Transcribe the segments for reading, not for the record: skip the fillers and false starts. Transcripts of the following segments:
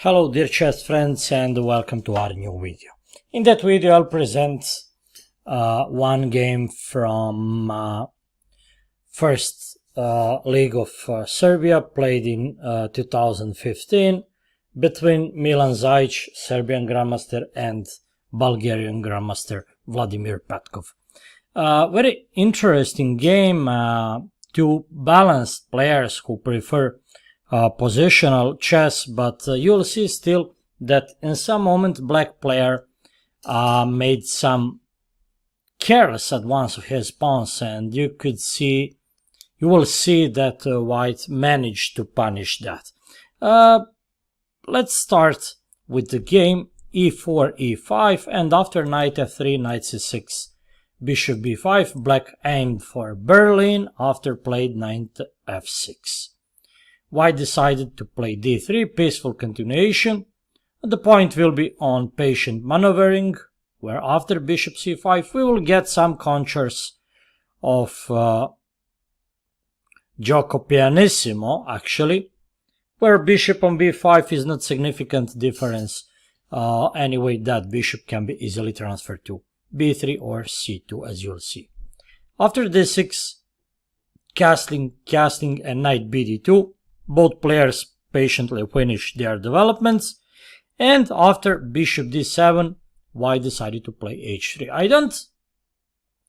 Hello dear chess friends and welcome to our new video. In that video I'll present one game from first league of Serbia played in 2015 between Milan Zajic, Serbian Grandmaster, and Bulgarian Grandmaster Vladimir Petkov. Very interesting game, two balanced players who prefer positional chess, but you'll see still that in some moment black player made some careless advance of his pawns, and you will see that white managed to punish that. Let's start with the game. e4, e5, and after knight f3, knight c6, bishop b5, black aimed for Berlin after played knight f6. White decided to play d3, peaceful continuation. The point will be on patient maneuvering, where after bishop c5 we will get some contours of gioco pianissimo, actually, where bishop on b5 is not significant difference. Anyway, that bishop can be easily transferred to b3 or c2, as you'll see. After d6, casting and knight bd2, both players patiently finish their developments, and after bishop d7, white decided to play h3. I don't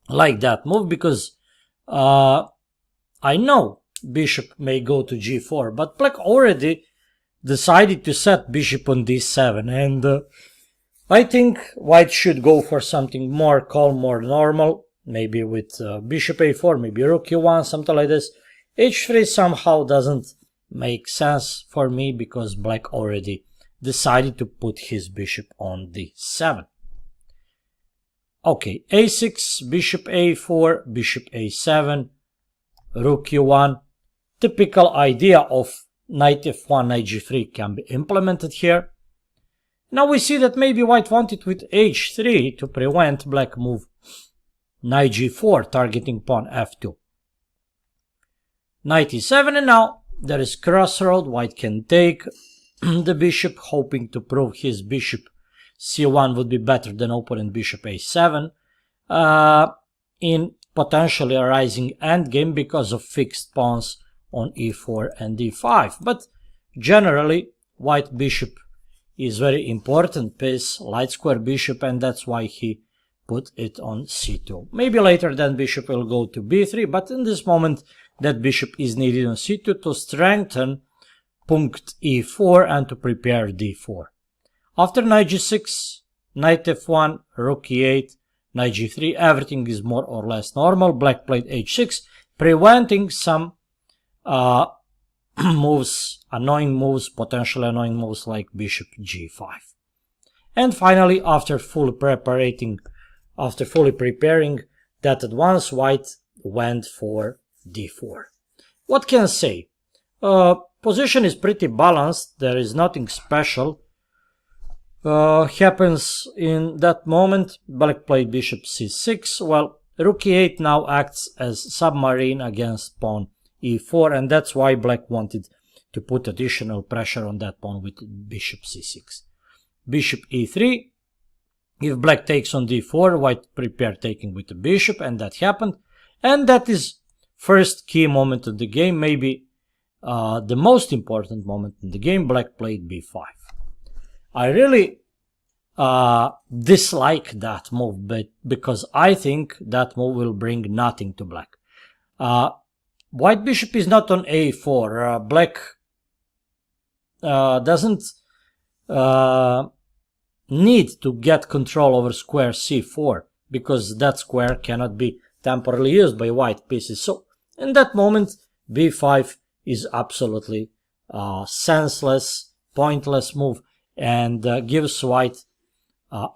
like that move because I know bishop may go to g4, but black already decided to set bishop on d7, and I think white should go for something more calm, more normal, maybe with bishop a4, maybe rook e1, something like this. h3 somehow doesn't make sense for me because black already decided to put his bishop on d7. Okay, a6, bishop a4, bishop a7, rook e1. Typical idea of knight f1, knight g3 can be implemented here. Now we see that maybe white wanted with h3 to prevent black move knight g4, targeting pawn f2. Knight e7, and now there is crossroad. White can take the bishop, hoping to prove his bishop c1 would be better than opponent bishop a7 in potentially a rising endgame because of fixed pawns on e4 and d5. But generally, white bishop is very important piece, light square bishop, and that's why he put it on c2. Maybe later then bishop will go to b3, but in this moment that bishop is needed on c2 to strengthen punct e4 and to prepare d4. After knight g6, knight f1, rook e8, knight g3, everything is more or less normal. Black played h6, preventing some moves, annoying moves, potentially annoying moves like bishop g5. And finally, after fully preparing that advance, white went for d4. What can I say? Position is pretty balanced. There is nothing special happens in that moment. Black played bishop c6. Well, rook e8 now acts as submarine against pawn e4, and that's why black wanted to put additional pressure on that pawn with bishop c6. Bishop e3. If black takes on d4, white prepared taking with the bishop, and that happened. And that is first key moment of the game, maybe the most important moment in the game. Black played b5. I really dislike that move, but because I think that move will bring nothing to black. White bishop is not on a4. Black doesn't need to get control over square c4 because that square cannot be temporarily used by white pieces. So in that moment, b5 is absolutely senseless, pointless move, and gives white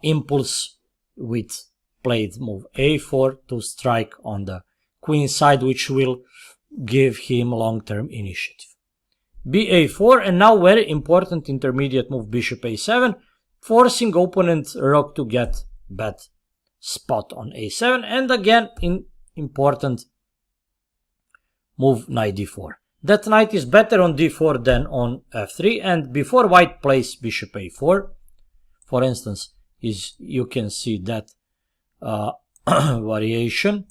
impulse with played move a4 to strike on the queen side, which will give him long-term initiative. ba4, and now very important intermediate move, bishop a7, forcing opponent rook to get bad spot on a7, and again in important move knight d4. That knight is better on d4 than on f3, and before white plays bishop a4, for instance, you can see that variation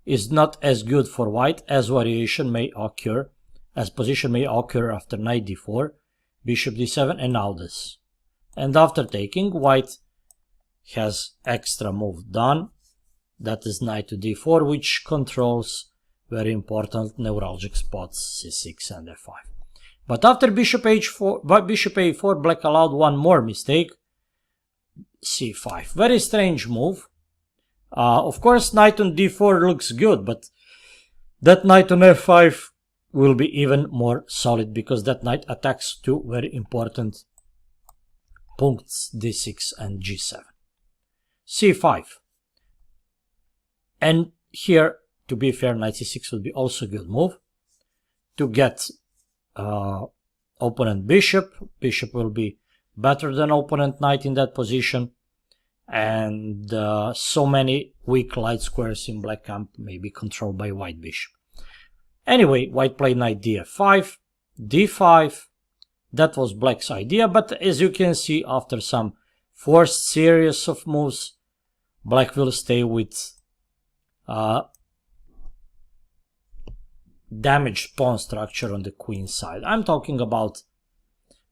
is not as good for white as variation may occur, as position may occur after knight d4, bishop d7, and now this. And after taking, white has extra move done, that is knight to d4, which controls very important neuralgic spots c6 and f5. But after bishop a4, black allowed one more mistake, c5. Very strange move. Of course, knight on d4 looks good, but that knight on f5 will be even more solid because that knight attacks two very important points, d6 and g7. c5. And here, to be fair, knight c6 would be also a good move to get opponent bishop. Bishop will be better than opponent knight in that position. And so many weak light squares in black camp may be controlled by white bishop. Anyway, white played knight df5, d5. That was black's idea, but as you can see, after some forced series of moves, black will stay with damaged pawn structure on the queen side. I'm talking about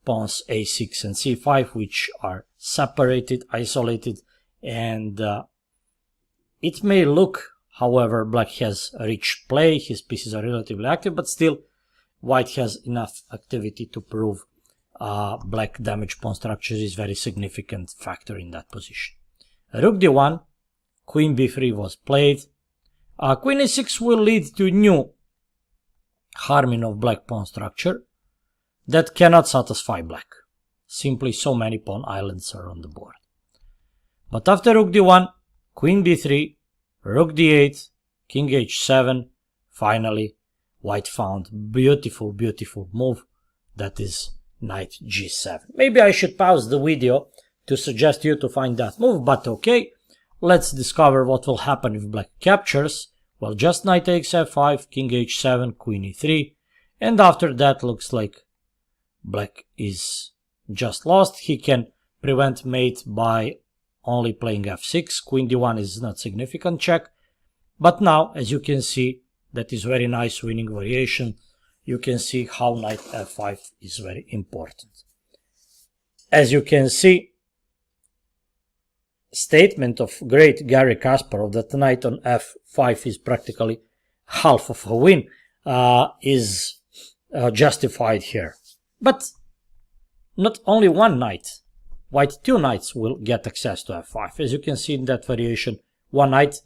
pawns a6 and c5, which are separated, isolated, and it may look, however, black has a rich play, his pieces are relatively active, but still white has enough activity to prove black damaged pawn structure is very significant factor in that position. Rook d1, queen b3 was played. Queen a6 will lead to new harming of black pawn structure that cannot satisfy black. Simply so many pawn islands are on the board. But after rook d1, queen b3, rook d8, king h7, finally white found beautiful, beautiful move, that is knight g7. Maybe I should pause the video to suggest you to find that move, but okay. Let's discover what will happen if black captures. Well, just knight takes f5, king h7, queen e3, and after that looks like black is just lost. He can prevent mate by only playing f6. Queen d1 is not significant check, but now, as you can see, that is very nice winning variation. You can see how knight f5 is very important. As you can see, statement of great Garry Kasparov that knight on f5 is practically half of a win is justified here. But not only one knight, white two knights will get access to f5. As you can see in that variation, one knight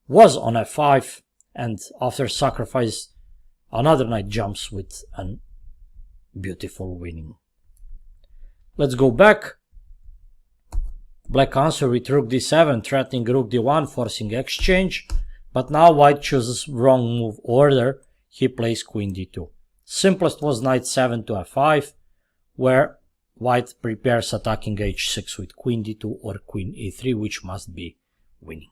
was on f5, and after sacrifice another knight jumps with a beautiful winning. Let's go back. Black answer with rook d7, threatening rook d1, forcing exchange. But now white chooses wrong move order. He plays queen d2. Simplest was knight 7 to f5, where white prepares attacking h6 with queen d2 or queen e3, which must be winning.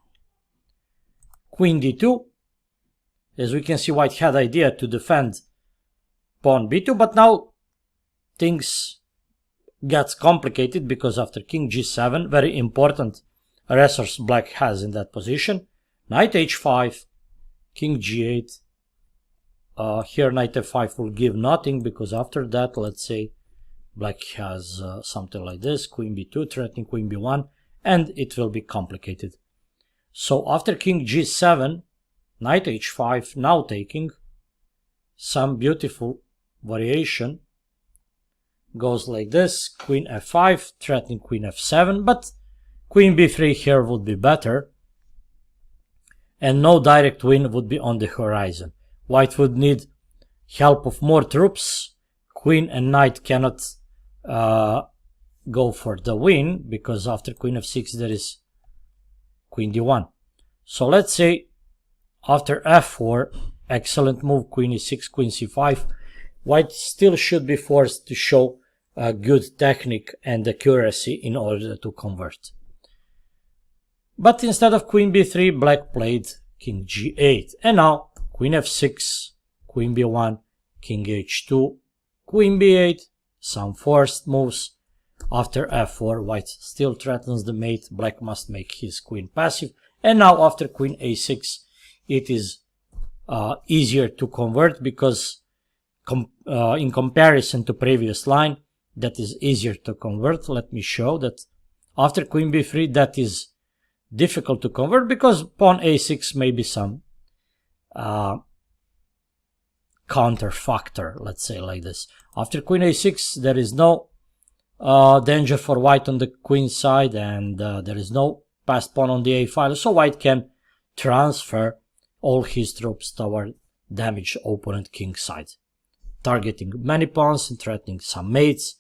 Queen d2. As we can see, white had idea to defend pawn b2, but now things gets complicated because after king g7, very important resource black has in that position, knight h5, king g8. Here knight f5 will give nothing because after that, let's say, black has something like this, queen b2 threatening queen b1, and it will be complicated. So after king g7, knight h5, now taking some beautiful variation, goes like this, queen f5, threatening queen f7, but queen b3 here would be better, and no direct win would be on the horizon. White would need help of more troops. Queen and knight cannot go for the win, because after queen f6 there is queen d1. So let's say after f4, excellent move, queen e6, queen c5, white still should be forced to show a good technique and accuracy in order to convert. But instead of queen b3, black played king g8. And now queen f6, queen b1, king h2, queen b8, some forced moves. After f4, white still threatens the mate, black must make his queen passive. And now after queen a6, it is easier to convert because in comparison to previous line, that is easier to convert. Let me show that after queen b3, that is difficult to convert because pawn a6 may be some counter factor, let's say like this. After queen a6, there is no danger for white on the queen side, and there is no passed pawn on the a file, so white can transfer all his troops toward damaged opponent king side, targeting many pawns and threatening some mates.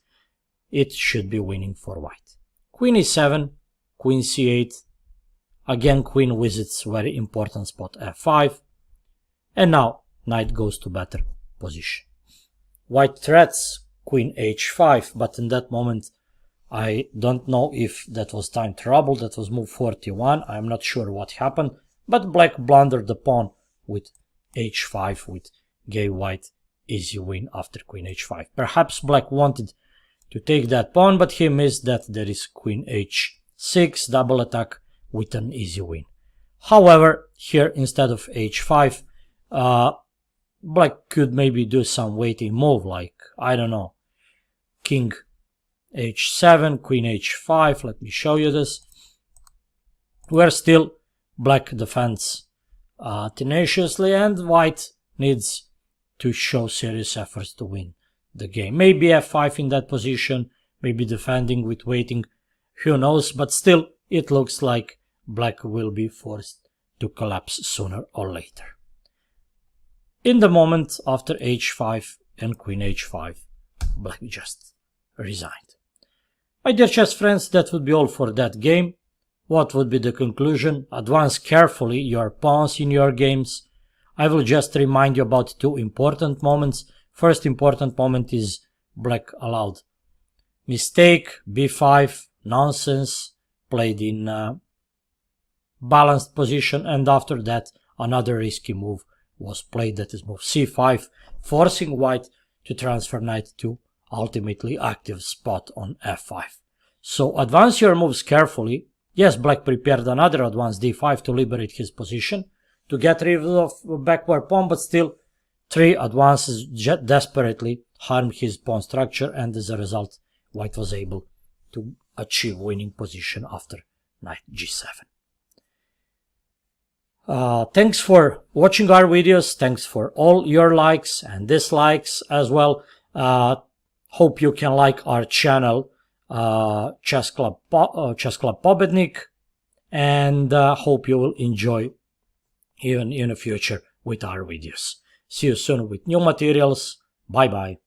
It should be winning for white. Queen e7, queen c8, again queen visits very important spot f5, and now knight goes to better position. White threats queen h5, but in that moment I don't know if that was time trouble. That was move 41. I'm not sure what happened, but black blundered the pawn with h5, which gave white easy win after queen h5. Perhaps black wanted to take that pawn, but he missed that there is queen h6 double attack with an easy win. However, here instead of h5, black could maybe do some waiting move, like, I don't know, king h7, queen h5. Let me show you this. Where still black defends tenaciously, and white needs to show serious efforts to win the game. Maybe f5 in that position, maybe defending with waiting, who knows, but still it looks like black will be forced to collapse sooner or later. In the moment after h5 and queen h5, black just resigned. My dear chess friends, that would be all for that game. What would be the conclusion? Advance carefully your pawns in your games. I will just remind you about two important moments. First important moment is black allowed mistake, b5, nonsense, played in balanced position, and after that another risky move was played, that is move c5, forcing white to transfer knight to ultimately active spot on f5. So advance your moves carefully. Yes, black prepared another advance d5 to liberate his position, to get rid of backward pawn, but still 3 advances desperately harmed his pawn structure, and as a result white was able to achieve winning position after knight g7. Thanks for watching our videos. Thanks for all your likes and dislikes as well. Hope you can like our channel, Chess Club Pobednik, and hope you will enjoy even in the future with our videos. See you soon with new materials. Bye bye.